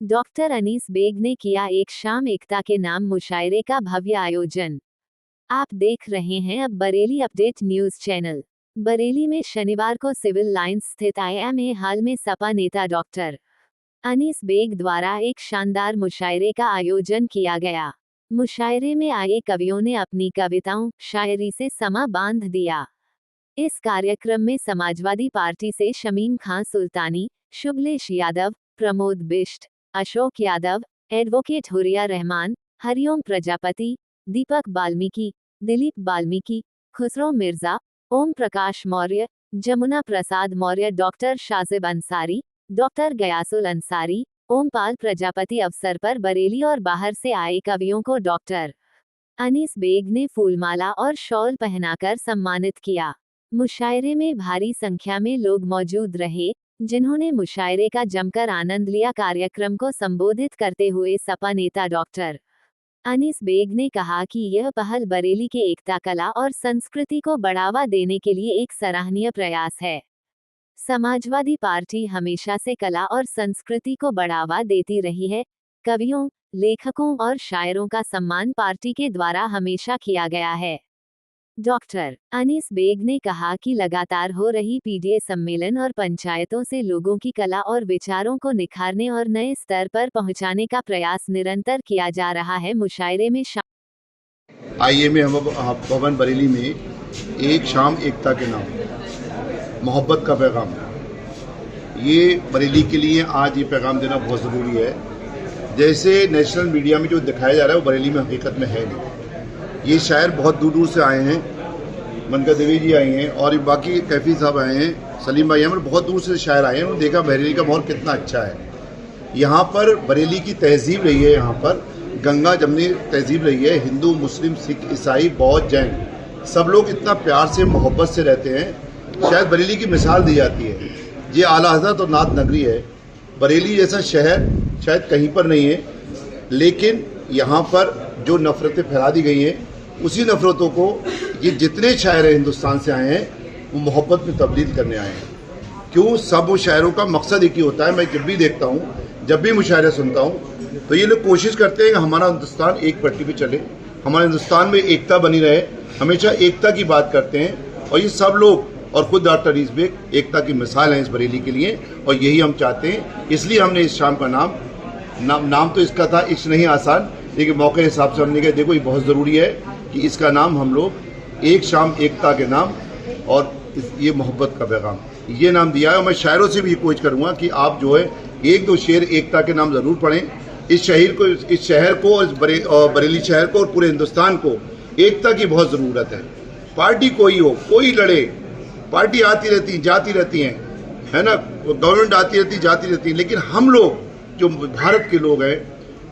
Doctor Anees bag ने किया एक शाम एकता के नाम मुशायरे का भव्य आयोजन। आप देख रहे हैं अब Bareilly update news channel. Bareilly में शनिवार को सिविल लाइंस स्थित IMA हॉल में सपा नेता डॉक्टर अनीस बेग द्वारा एक शानदार मुशायरे का आयोजन किया गया। मुशायरे में आए कवियों ने अपनी कविताओं, शायरी से समा बांध दिया। इस कार्यक्रम में समाजवादी पार्टी से शमीम खां सुल्तानी, शुभलेश यादव, प्रमोद बिष्ट, अशोक यादव, एडवोकेट हुरिया रहमान, हरिओम प्रजापति, दीपक बाल्मीकि, दिलीप बाल्मीकि, खुसरो मिर्जा, ओम प्रकाश मौर्य, जमुना प्रसाद मौर्य, डॉक्टर शाजिब अंसारी, डॉक्टर गयासुल अंसारी, ओमपाल प्रजापति अवसर पर बरेली और बाहर से आए कवियों को डॉक्टर अनीस बेग ने फूलमाला और शॉल पहनाकर सम्मानित किया। मुशायरे में भारी संख्या में लोग मौजूद रहे, जिन्होंने मुशायरे का जमकर आनंद लिया। कार्यक्रम को संबोधित करते हुए सपा नेता डॉक्टर अनीस बेग ने कहा कि यह पहल बरेली के एकता कला और संस्कृति को बढ़ावा देने के लिए एक सराहनीय प्रयास है। समाजवादी पार्टी हमेशा से कला और संस्कृति को बढ़ावा देती रही है। कवियों, लेखकों और शायरों का सम्मान पार्टी के द्वारा हमेशा किया गया है। डॉक्टर अनीस बेग ने कहा कि लगातार हो रही PDA सम्मेलन और पंचायतों से लोगों की कला और विचारों को निखारने और नए स्तर पर पहुंचाने का प्रयास निरंतर किया जा रहा है। मुशायरे में IMA भवन बरेली में एक शाम एकता के नाम मोहब्बत का पैगाम, ये बरेली के लिए आज ये पैगाम देना बहुत ज़रूरी है। जैसे नेशनल मीडिया में जो दिखाया जा रहा है वो बरेली में हकीकत में है नहीं। ये शायर बहुत दूर दूर से आए हैं, मनका देवी जी आई हैं और बाकी कैफी साहब आए हैं, सलीम भाई हैं, बहुत दूर से शायर आए हैं। उन्होंने देखा बरेली का माहौल कितना अच्छा है। यहाँ पर बरेली की तहजीब रही है, यहाँ पर गंगा जमनी तहजीब रही है। हिंदू, मुस्लिम, सिख, ईसाई, बौद्ध, जैन सब लोग इतना प्यार से मोहब्बत से रहते हैं। शायद बरेली की मिसाल दी जाती है। ये आला हज़रत और नात नगरी है। बरेली जैसा शहर शायद कहीं पर नहीं है, लेकिन यहाँ पर जो नफ़रतें फैला दी गई हैं, उसी नफ़रतों को ये जितने शायर हिंदुस्तान से आए हैं वो मोहब्बत में तब्दील करने आए हैं। क्यों? सब शायरों का मकसद एक ही होता है। मैं जब भी देखता हूँ, जब भी मुशायरे सुनता हूँ, तो ये लोग कोशिश करते हैं कि हमारा हिंदुस्तान एक पट्टी पे चले, हमारे हिंदुस्तान में एकता बनी रहे। हमेशा एकता की बात करते हैं और ये सब लोग और खुद डॉक्टर अनीस बेग एकता की मिसाल हैं इस बरेली के लिए, और यही हम चाहते हैं। इसलिए हमने इस शाम का नाम तो इसका था इश्क नहीं आसान, लेकिन मौके के हिसाब से हमने कहा देखो ये बहुत ज़रूरी है कि इसका नाम हम लोग एक शाम एकता के नाम और ये मोहब्बत का पैगाम ये नाम दिया है। और मैं शायरों से भी ये कोशिश करूँगा कि आप जो है एक दो शेर एकता के नाम ज़रूर पढ़ें। इस शहर को और बरेली शहर को और पूरे हिंदुस्तान को एकता की बहुत ज़रूरत है। पार्टी कोई हो, कोई लड़े, पार्टी आती रहती जाती रहती हैं, है ना, गवर्नमेंट आती रहती जाती रहती है, लेकिन हम लोग जो भारत के लोग हैं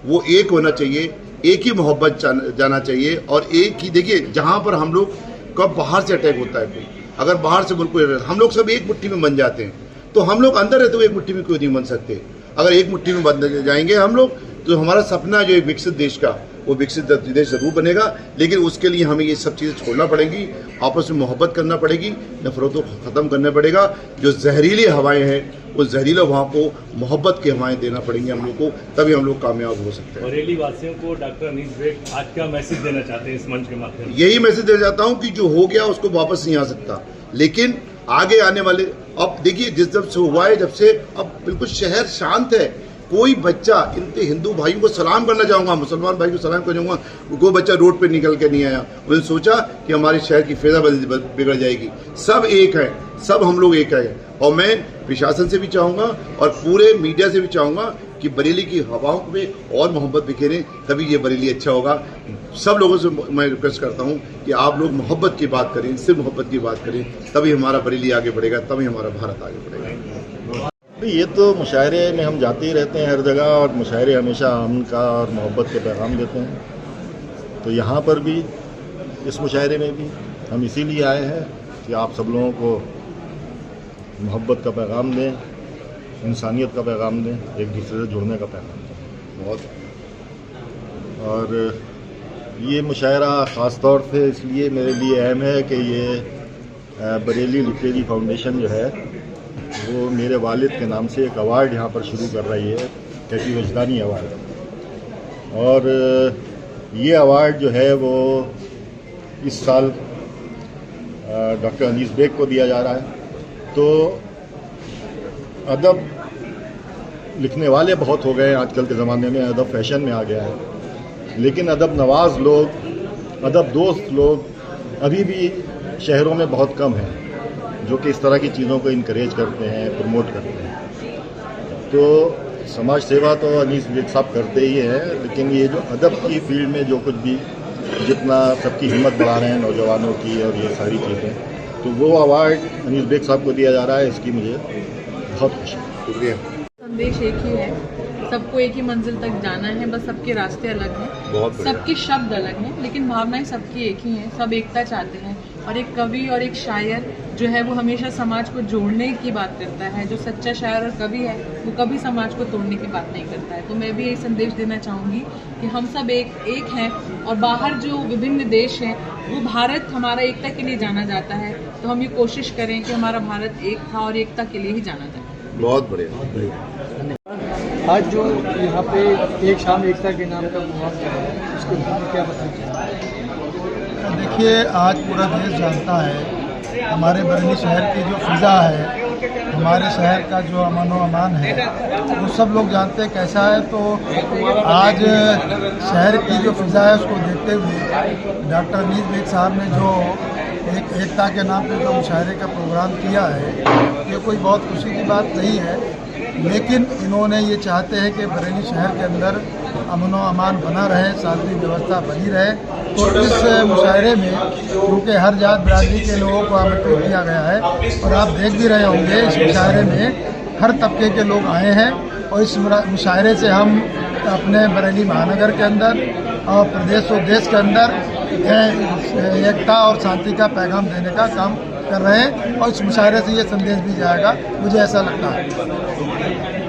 वो एक होना चाहिए, एक ही मोहब्बत जाना चाहिए। और एक ही देखिए, जहाँ पर हम लोग कब बाहर से अटैक होता है कोई, अगर बाहर से मुल्क हम लोग सब एक मुट्ठी में बन जाते हैं, तो हम लोग अंदर रहते हुए एक मुट्ठी में क्यों नहीं बन सकते? अगर एक मुट्ठी में बन जाएंगे हम लोग, तो हमारा सपना जो एक विकसित देश का, वो विकसित देश जरूर बनेगा। लेकिन उसके लिए हमें ये सब चीज़ें छोड़ना पड़ेगी, आपस में मोहब्बत करना पड़ेगी, नफरतों को ख़त्म करना पड़ेगा। जो जहरीली हवाएं हैं, उस जहरीले हवाओं को मोहब्बत की हवाएं देना पड़ेंगी हम लोग को, तभी हम लोग कामयाब हो सकते हैं। बरेली वासियों को डॉक्टर अनीस बेग आज क्या मैसेज देना चाहते हैं इस मंच के माध्यम से? यही मैसेज देना चाहता हूँ कि जो हो गया उसको वापस नहीं आ सकता, लेकिन आगे आने वाले, अब देखिए जिस जब से हुआ है, जब से अब बिल्कुल शहर शांत है। कोई बच्चा, इनके हिंदू भाइयों को सलाम करना चाहूँगा, मुसलमान भाई को सलाम करना चाहूँगा, कोई बच्चा रोड पे निकल के नहीं आया। उन्होंने सोचा कि हमारे शहर की फिजा बिगड़ जाएगी। सब एक है, सब हम लोग एक है। और मैं प्रशासन से भी चाहूँगा और पूरे मीडिया से भी चाहूँगा कि बरेली की हवाओं में और मोहब्बत बिखेरें, तभी ये बरेली अच्छा होगा। सब लोगों से मैं रिक्वेस्ट करता हूँ कि आप लोग मोहब्बत की बात करें, सिर्फ मोहब्बत की बात करें, तभी हमारा बरेली आगे बढ़ेगा, तभी हमारा भारत आगे बढ़ेगा। ये तो मुशायरे में हम जाते ही रहते हैं हर जगह, और मुशायरे हमेशा अमन का और मोहब्बत के पैगाम देते हैं। तो यहाँ पर भी, इस मुशायरे में भी हम इसीलिए आए हैं कि आप सब लोगों को मोहब्बत का पैगाम दें, इंसानियत का पैगाम दें, एक दूसरे से जुड़ने का पैगाम दें। और ये मुशायरा ख़ास तौर से इसलिए मेरे लिए अहम है कि ये बरेली लिटरेरी फाउंडेशन जो है वो मेरे वालिद के नाम से एक अवार्ड यहाँ पर शुरू कर रही है, कैफी वजदानी अवार्ड। और ये अवार्ड जो है वो इस साल डॉक्टर अनीस बेग को दिया जा रहा है। तो अदब लिखने वाले बहुत हो गए आजकल के ज़माने में, अदब फैशन में आ गया है, लेकिन अदब नवाज लोग, अदब दोस्त लोग अभी भी शहरों में बहुत कम हैं जो कि इस तरह की चीज़ों को इनकरेज करते हैं, प्रमोट करते हैं। तो समाज सेवा तो अनीस बेग साहब करते ही हैं, लेकिन ये जो अदब की फील्ड में जो कुछ भी जितना सबकी हिम्मत बढ़ा रहे हैं नौजवानों की और ये सारी चीज़ें, तो वो अवार्ड अनीस बेग साहब को दिया जा रहा है, इसकी मुझे बहुत खुशी है। शुक्रिया। संदेश एक ही है, सबको एक ही मंजिल तक जाना है, बस सबके रास्ते अलग हैं, सबके शब्द अलग हैं, लेकिन भावनाएं सबकी एक ही हैं, सब एकता चाहते हैं। और एक कवि और एक शायर जो है वो हमेशा समाज को जोड़ने की बात करता है। जो सच्चा शायर और कवि है वो कभी समाज को तोड़ने की बात नहीं करता है। तो मैं भी यही संदेश देना चाहूँगी कि हम सब एक हैं, और बाहर जो विभिन्न देश हैं वो भारत हमारा एकता के लिए जाना जाता है। तो हम ये कोशिश करें कि हमारा भारत एक था और एकता के लिए ही जाना जाए। बहुत बढ़िया। आज जो यहाँ पे एक शाम एकता के नाम का प्रोग्राम चल रहा है, उसके बारे में क्या बताना चाहिए? देखिए, आज पूरा देश जानता है हमारे बरेली शहर की जो फ़िज़ा है, हमारे शहर का जो अमन व अमान है, वो सब लोग जानते हैं कैसा है। तो आज शहर की जो फ़िज़ा है उसको देखते हुए डॉक्टर अनीस बेग साहब ने जो एक एकता के नाम पे जो मुशायरे का प्रोग्राम किया है, ये कोई बहुत खुशी की बात नहीं है, लेकिन इन्होंने ये चाहते हैं कि बरेली शहर के अंदर अमन व अमान बना रहे, शांति व्यवस्था बनी रहे। तो इस मुशायरे में क्योंकि हर जात बिरादरी के लोगों को आमंत्रित किया गया है, और आप देख भी रहे होंगे इस मुशायरे में हर तबके के लोग आए हैं, और इस मुशायरे से हम अपने बरेली महानगर के अंदर और प्रदेश और देश के अंदर एकता और शांति का पैगाम देने का काम कर रहे हैं, और इस मुशायरे से ये संदेश भी जाएगा, मुझे ऐसा लगता है।